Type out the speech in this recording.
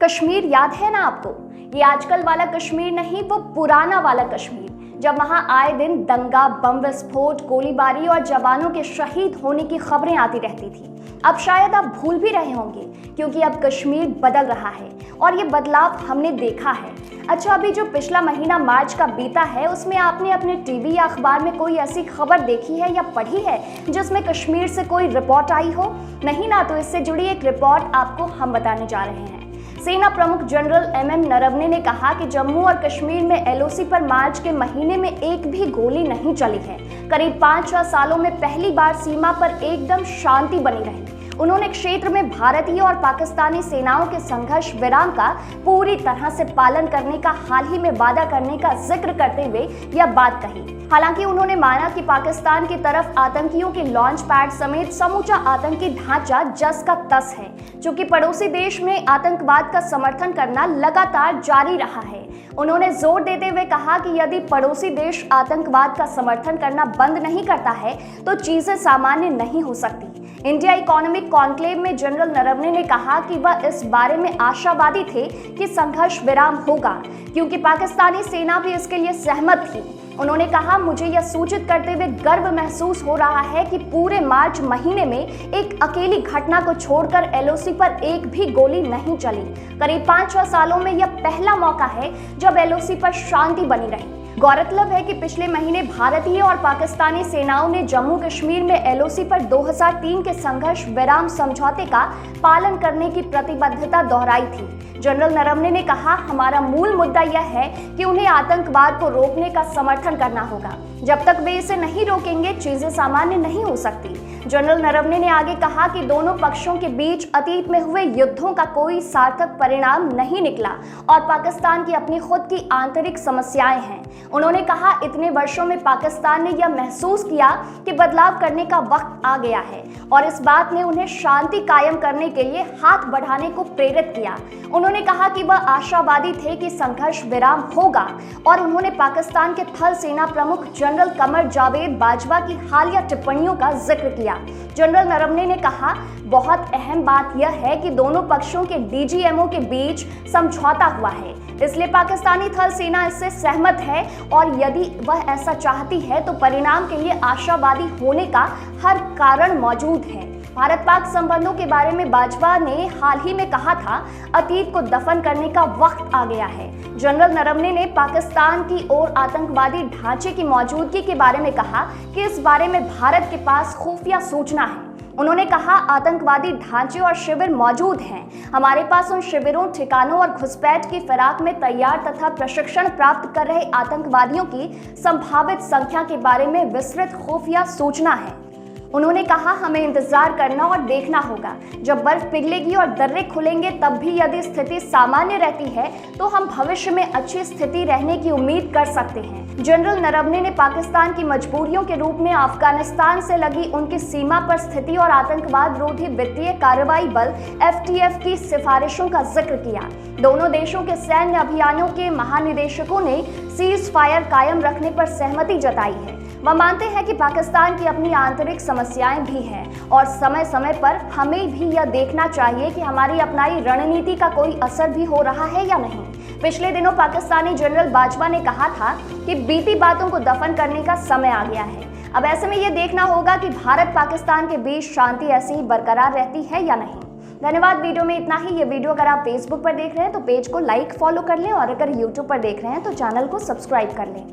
कश्मीर याद है ना आपको? ये आजकल वाला कश्मीर नहीं, वो पुराना वाला कश्मीर, जब वहां आए दिन दंगा, बम विस्फोट, गोलीबारी और जवानों के शहीद होने की खबरें आती रहती थी। अब शायद आप भूल भी रहे होंगे, क्योंकि अब कश्मीर बदल रहा है और ये बदलाव हमने देखा है। अच्छा, अभी जो पिछला महीना मार्च का बीता है, उसमें आपने अपने टीवी या अखबार में कोई ऐसी खबर देखी है या पढ़ी है जिसमें कश्मीर से कोई रिपोर्ट आई हो? नहीं ना, तो इससे जुड़ी एक रिपोर्ट आपको हम बताने जा रहे हैं। सेना प्रमुख जनरल एमएम नरवणे ने कहा कि जम्मू और कश्मीर में एलओसी पर मार्च के महीने में एक भी गोली नहीं चली है। करीब 5-6 सालों में पहली बार सीमा पर एकदम शांति बनी रही। उन्होंने क्षेत्र में भारतीय और पाकिस्तानी सेनाओं के संघर्ष विराम का पूरी तरह से पालन करने का हाल ही में वादा करने का जिक्र करते हुए यह बात कही। हालांकि उन्होंने माना कि पाकिस्तान की तरफ आतंकियों के लॉन्च पैड समेत समूचा आतंकी ढांचा जस का तस है, चूंकि पड़ोसी देश में आतंकवाद का समर्थन करना लगातार जारी रहा है। उन्होंने जोर देते हुए कहा कि यदि पड़ोसी देश आतंकवाद का समर्थन करना बंद नहीं करता है तो चीजें सामान्य नहीं हो सकती। इंडिया इकोनॉमिक कॉन्क्लेव में जनरल नरवणे ने कहा कि वह इस बारे में आशावादी थे कि संघर्ष विराम होगा, क्योंकि पाकिस्तानी सेना भी इसके लिए सहमत थी। उन्होंने कहा, मुझे यह सूचित करते हुए गर्व महसूस हो रहा है कि पूरे मार्च महीने में एक अकेली घटना को छोड़कर एलओसी पर एक भी गोली नहीं चली। करीब 5-6 सालों में यह पहला मौका है जब एलओसी पर शांति बनी रही। गौरतलब है कि पिछले महीने भारतीय और पाकिस्तानी सेनाओं ने जम्मू कश्मीर में एलओसी पर 2003 के संघर्ष विराम समझौते का पालन करने की प्रतिबद्धता दोहराई थी। जनरल नरवणे ने कहा, हमारा मूल मुद्दा यह है कि उन्हें आतंकवाद को रोकने का समर्थन करना होगा। जब तक वे इसे नहीं रोकेंगे, चीजें सामान्य नहीं हो सकती। जनरल नरवणे ने आगे कहा कि दोनों पक्षों के बीच अतीत में हुए युद्धों का कोई सार्थक परिणाम नहीं निकला और पाकिस्तान की अपनी खुद की आंतरिक समस्याएं हैं। उन्होंने कहा, इतने वर्षों में पाकिस्तान ने यह महसूस किया कि बदलाव करने का वक्त आ गया है और इस बात ने उन्हें शांति कायम करने के लिए हाथ बढ़ाने को प्रेरित किया। उन्होंने कहा कि वह आशावादी थे कि संघर्ष विराम होगा और उन्होंने पाकिस्तान के थल सेना प्रमुख जनरल कमर जावेद बाजवा की हालिया टिप्पणियों का जिक्र किया। जनरल नरवणे ने कहा, बहुत अहम बात यह है कि दोनों पक्षों के डीजीएमओ के बीच समझौता हुआ है, इसलिए पाकिस्तानी थल सेना इससे सहमत है और यदि वह ऐसा चाहती है तो परिणाम के लिए आशावादी होने का हर कारण मौजूद है। भारत पाक संबंधों के बारे में बाजवा ने हाल ही में कहा था, अतीत को दफन करने का वक्त आ गया है। जनरल नरवणे ने पाकिस्तान की ओर आतंकवादी ढांचे की मौजूदगी के बारे में कहा कि इस बारे में भारत के पास खुफिया सूचना है। उन्होंने कहा, आतंकवादी ढांचे और शिविर मौजूद हैं। हमारे पास उन शिविरों, ठिकानों और घुसपैठ की फिराक में तैयार तथा प्रशिक्षण प्राप्त कर रहे आतंकवादियों की संभावित संख्या के बारे में विस्तृत खुफिया सूचना है। उन्होंने कहा, हमें इंतजार करना और देखना होगा। जब बर्फ पिघलेगी और दर्रे खुलेंगे, तब भी यदि स्थिति सामान्य रहती है तो हम भविष्य में अच्छी स्थिति रहने की उम्मीद कर सकते हैं। जनरल नरवणे ने पाकिस्तान की मजबूरियों के रूप में अफगानिस्तान से लगी उनकी सीमा पर स्थिति और आतंकवाद रोधी वित्तीय कार्रवाई बल FTF की सिफारिशों का जिक्र किया। दोनों देशों के सैन्य अभियानों के महानिदेशकों ने सीज फायर कायम रखने पर सहमति जताई है। वह मानते हैं कि पाकिस्तान की अपनी आंतरिक समस्याएं भी हैं और समय समय पर हमें भी यह देखना चाहिए कि हमारी अपनाई रणनीति का कोई असर भी हो रहा है या नहीं। पिछले दिनों पाकिस्तानी जनरल बाजवा ने कहा था कि बीती बातों को दफन करने का समय आ गया है। अब ऐसे में यह देखना होगा कि भारत पाकिस्तान के बीच शांति ऐसी ही बरकरार रहती है या नहीं। धन्यवाद। वीडियो में इतना ही। ये वीडियो अगर आप फेसबुक पर देख रहे हैं तो पेज को लाइक, फॉलो कर लें और अगर यूट्यूब पर देख रहे हैं तो चैनल को सब्सक्राइब कर लें।